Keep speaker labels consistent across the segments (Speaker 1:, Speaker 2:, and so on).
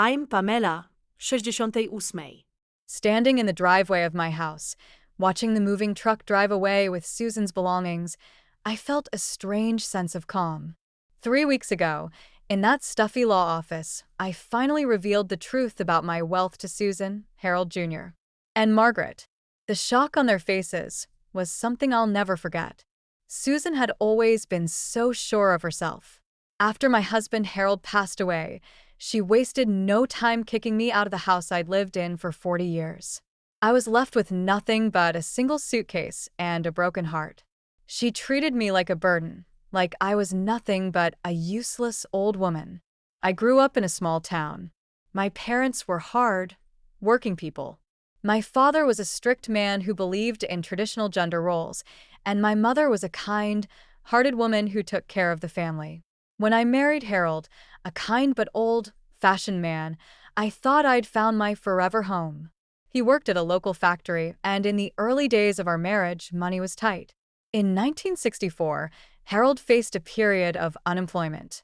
Speaker 1: I'm Pamela, 68.
Speaker 2: Standing in the driveway of my house, watching the moving truck drive away with Susan's belongings, I felt a strange sense of calm. 3 weeks ago, in that stuffy law office, I finally revealed the truth about my wealth to Susan, Harold Jr., and Margaret. The shock on their faces was something I'll never forget. Susan had always been so sure of herself. After my husband Harold passed away, she wasted no time kicking me out of the house I'd lived in for 40 years. I was left with nothing but a single suitcase and a broken heart. She treated me like a burden, like I was nothing but a useless old woman. I grew up in a small town. My parents were hard, working people. My father was a strict man who believed in traditional gender roles, and my mother was a kind, hearted woman who took care of the family. When I married Harold, a kind but old-fashioned man, I thought I'd found my forever home. He worked at a local factory, and in the early days of our marriage, money was tight. In 1964, Harold faced a period of unemployment.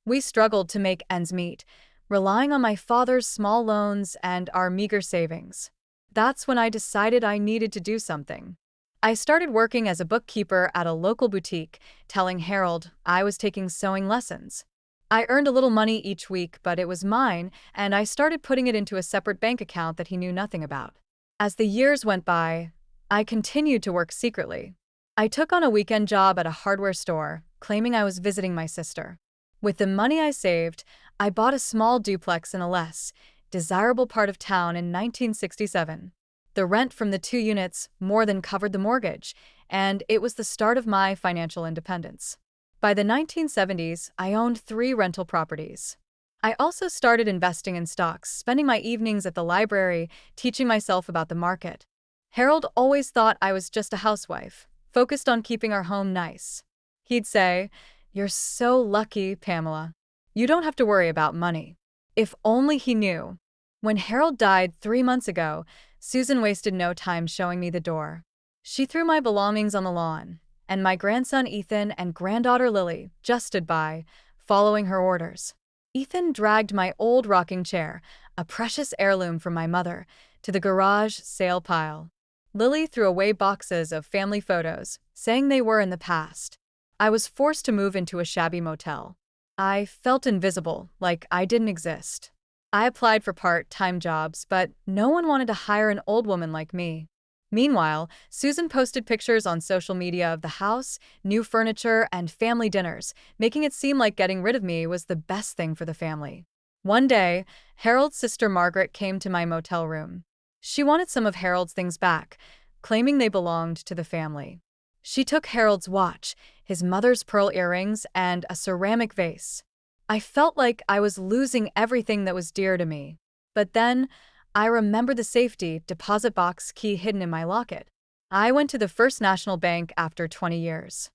Speaker 2: We struggled to make ends meet, relying on my father's small loans and our meager savings. That's when I decided I needed to do something. I started working as a bookkeeper at a local boutique, telling Harold I was taking sewing lessons. I earned a little money each week, but it was mine, and I started putting it into a separate bank account that he knew nothing about. As the years went by, I continued to work secretly. I took on a weekend job at a hardware store, claiming I was visiting my sister. With the money I saved, I bought a small duplex in a less desirable part of town in 1967. The rent from the 2 units more than covered the mortgage, and it was the start of my financial independence. By the 1970s, I owned 3 rental properties. I also started investing in stocks, spending my evenings at the library, teaching myself about the market. Harold always thought I was just a housewife, focused on keeping our home nice. He'd say, "You're so lucky, Pamela. You don't have to worry about money." If only he knew. When Harold died 3 months ago, Susan wasted no time showing me the door. She threw my belongings on the lawn, and my grandson Ethan and granddaughter Lily just stood by, following her orders. Ethan dragged my old rocking chair, a precious heirloom from my mother, to the garage sale pile. Lily threw away boxes of family photos, saying they were in the past. I was forced to move into a shabby motel. I felt invisible, like I didn't exist. I applied for part-time jobs, but no one wanted to hire an old woman like me. Meanwhile, Susan posted pictures on social media of the house, new furniture, and family dinners, making it seem like getting rid of me was the best thing for the family. One day, Harold's sister Margaret came to my motel room. She wanted some of Harold's things back, claiming they belonged to the family. She took Harold's watch, his mother's pearl earrings, and a ceramic vase. I felt like I was losing everything that was dear to me. But then, I remembered the safety deposit box key hidden in my locket. I went to the First National Bank after 20 years.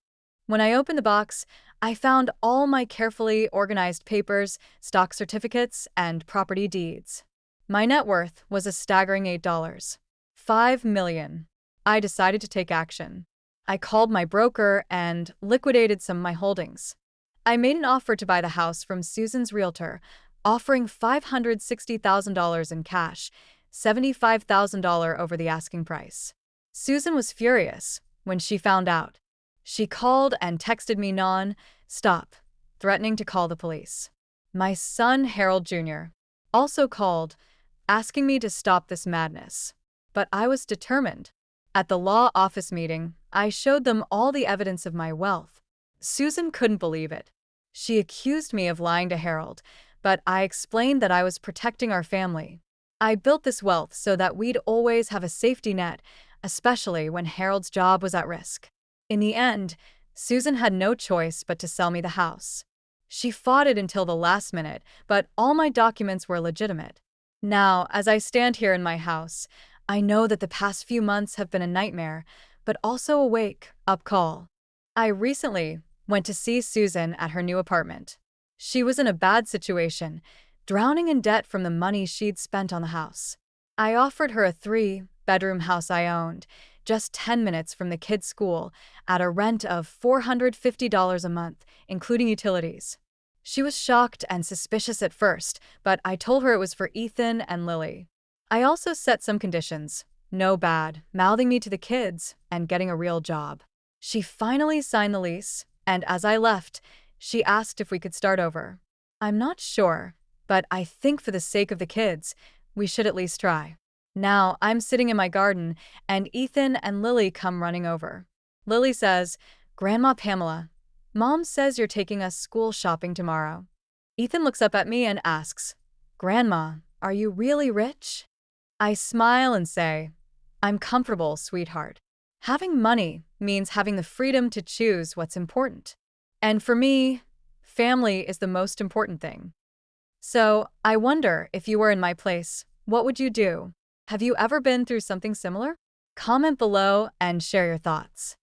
Speaker 2: When I opened the box, I found all my carefully organized papers, stock certificates, and property deeds. My net worth was a staggering $8. $5 million. I decided to take action. I called my broker and liquidated some of my holdings. I made an offer to buy the house from Susan's realtor, offering $560,000 in cash, $75,000 over the asking price. Susan was furious when she found out. She called and texted me non-stop, threatening to call the police. My son, Harold Jr., also called, asking me to stop this madness. But I was determined. At the law office meeting, I showed them all the evidence of my wealth. Susan couldn't believe it. She accused me of lying to Harold, but I explained that I was protecting our family. I built this wealth so that we'd always have a safety net, especially when Harold's job was at risk. In the end, Susan had no choice but to sell me the house. She fought it until the last minute, but all my documents were legitimate. Now, as I stand here in my house, I know that the past few months have been a nightmare, but also a wake-up call. I recently went to see Susan at her new apartment. She was in a bad situation, drowning in debt from the money she'd spent on the house. I offered her a 3-bedroom house I owned, just 10 minutes from the kids' school, at a rent of $450 a month, including utilities. She was shocked and suspicious at first, but I told her it was for Ethan and Lily. I also set some conditions. No bad, mouthing me to the kids, and getting a real job. She finally signed the lease, and as I left, she asked if we could start over. I'm not sure, but I think for the sake of the kids, we should at least try. Now, I'm sitting in my garden, and Ethan and Lily come running over. Lily says, "Grandma Pamela, Mom says you're taking us school shopping tomorrow." Ethan looks up at me and asks, "Grandma, are you really rich?" I smile and say, "I'm comfortable, sweetheart. Having money means having the freedom to choose what's important. And for me, family is the most important thing." So, I wonder if you were in my place, what would you do? Have you ever been through something similar? Comment below and share your thoughts.